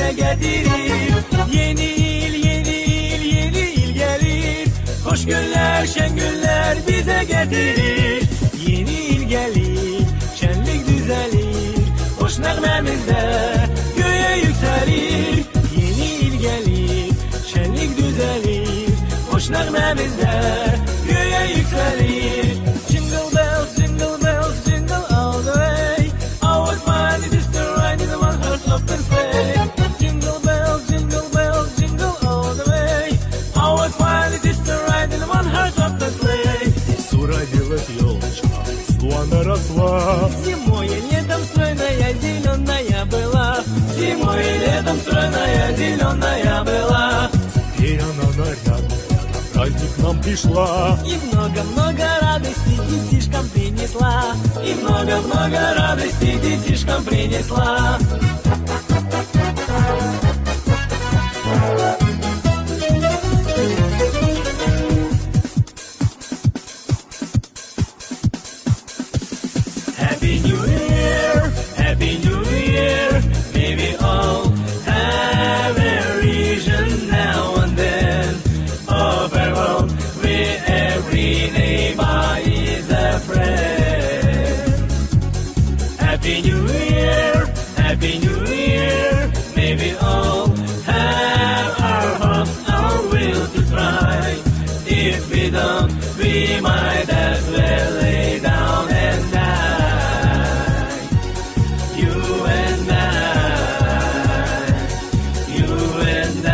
bize getirir. Yeni il, yeni il, yeni il gelir. Hoş günler, şen günler bize getirir. Yeni il gelir, şenlik düzelir. Hoş nağmemizde göğe yükselir. Yeni il gelir, şenlik düzelir. Hoş nağmemizde göğe yükselir. Jingle bells, jingle bells, jingle all the way. Our fun it is to ride in the one horse open sleigh. Jingle bells, jingle all the way. Our fun it is to ride in the one horse open sleigh. Суровилась елочка, слона росла. Зимой и летом стройная, зеленая была. Зимой и летом стройная, зеленая была. Теперь она нарядная, на праздник нам пришла. И много-много радости детишкам принесла. И много-много радости детишкам принесла. Happy New Year, Happy New Year. May we all have a vision now and then of a world where every neighbor is a friend. Happy New Year, Happy New Year. May we all have our hopes, our will to try. If we don't, we might as well lay down and die. You and I, you and I.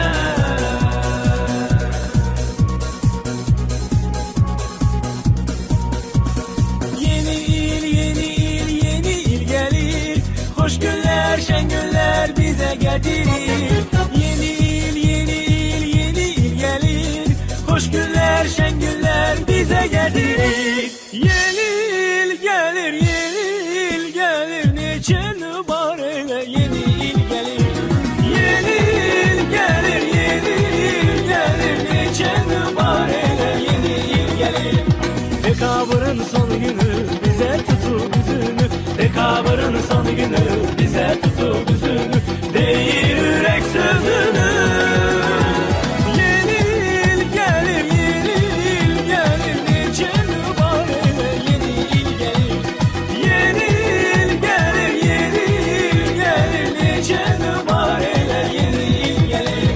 Yeni il, yeni il, yeni il gelir. Hoş günler, şen günler bize getirir. Yeni il, yeni il, yeni il gelir. Hoş günler, şen günler bize getirir. Yeni il gelir, yeni il gelir. Neçen var ele yeni il gelir. Yeni il gelir, yeni il gelir. Neçen var ele yeni il gelir. Dekabrın son günü bize tutu üzünü. Dekabrın son günü bize tutu üzünü. Değil yürek sözünü. Yeni il gelir, yeni il gelir. Neçen var ele yeni il gelir. Yeni il gelir, yeni il gelir. Neçen var ele yeni il gelir.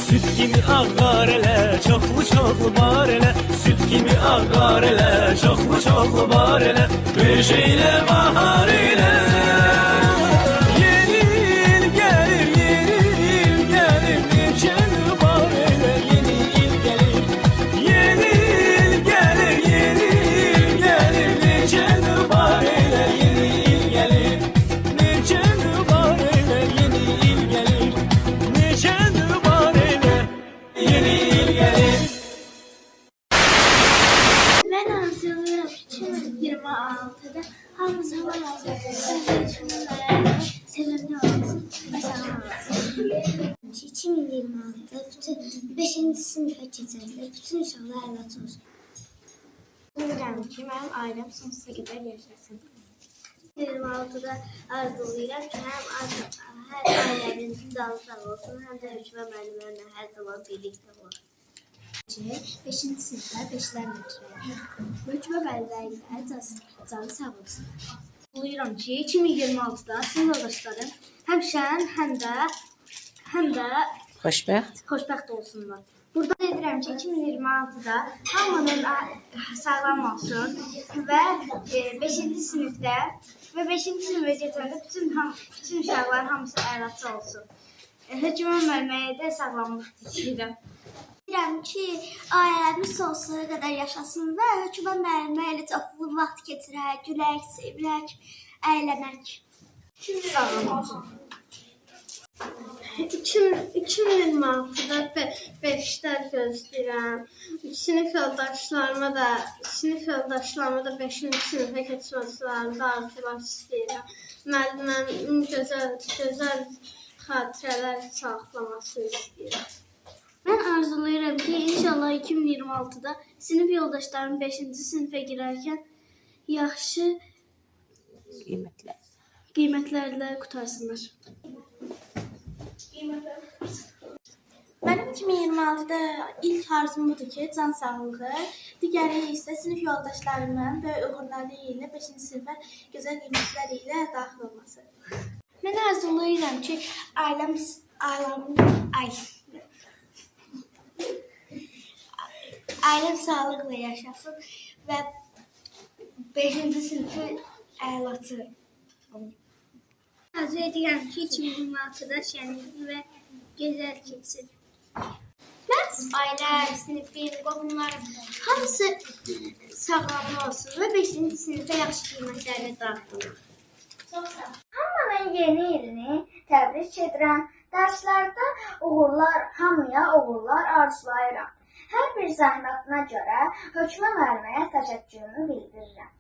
Süt kimi ağar ele, çoxlu çoxlu bar ele. Süt kimi ağar ele, çoxlu çoxlu bar ele. Beş eyle bahar ele. Yeni il gelir, yeni il gelir. Neçen var ele yeni il gelir. Yeni il gelir, yeni il gelir. Neçen var ele yeni il gelir. Neçen var ele yeni il gelir. Neçen var ele yeni il gelir. Ben hazırlıyorum. 2026'da hamımız hava hazırlıyorum. Sevimli olsun. Başarılı olsun. 2026'da bütün 5. sınıfa keçəndə bütün uşaqlar əlat olsun. Bilirəm ki, mənim ailəm sonsuza qədər yaşasın. 2026'da arzulayıram ki, hər ailənin canı sağ olsun, həm də hökmə müəllimlərlə hər zaman birlikdə olsun. 5. sınıfda 5'ler götürüyorum. Hökmə müəllimlərlə canı sağ olsun. Arzulayıram ki, 2026'da sınıfdaşlarım həm şən, həm də xoşbəxt olsunlar. Burada edirəm ki, 2026'da hamının sağlam olsun və 5. sınıfda və 5. sınıfa keçəndə bütün uşaqlar hamısı əlatçı olsun. Hökmə müəlliməyə də sağlamlıq diləyirəm. Bilirəm ki, ailəmiz sonsuza qədər yaşasın və hökmə müəllimə ilə çoxlu vaxt keçirək, gülək, sevirək, əylənək. Sağlam olsun. 2026'da 5'ler gözləyirəm. sinif yoldaşlarıma da 5-ci sinifə keçməsilərini arzular istəyirəm. Müəlliməmin gözəl xatirələr saxlamasını istəyirəm. Mən arzulayıram ki, inşallah 2026-da sinif yoldaşlarım 5-ci sinifə girərkən yaxşı qiymətlərlə qutarsınlar. Mənim 2026-da ilk arzum budur ki, can sağlığı, digəri isə sinif yoldaşlarımın böyük uğurları ilə 5-ci sinifə gözəl qiymətlər ilə daxil olması. Mən arzulayıram ki, ailəm sağlıqla yaşasın və 5-ci sinifi əlaçı olsun. Arzu edirəm ki, 2026-da şənlikli və gözəl keçsin. Mən ailə, sinifim, qohumlarım hamısı sağlamlı olsun və 5-ci sinifə yaxşı qiymətlərlə daxil olsun. Çox sağ ol. Hamının yeni ilini təbrik edirəm. Dərslərdə uğurlar, hamıya uğurlar arzulayıram. Hər bir zəhmətinə görə hökmə müəlliməyə təşəkkürümü bildirirəm.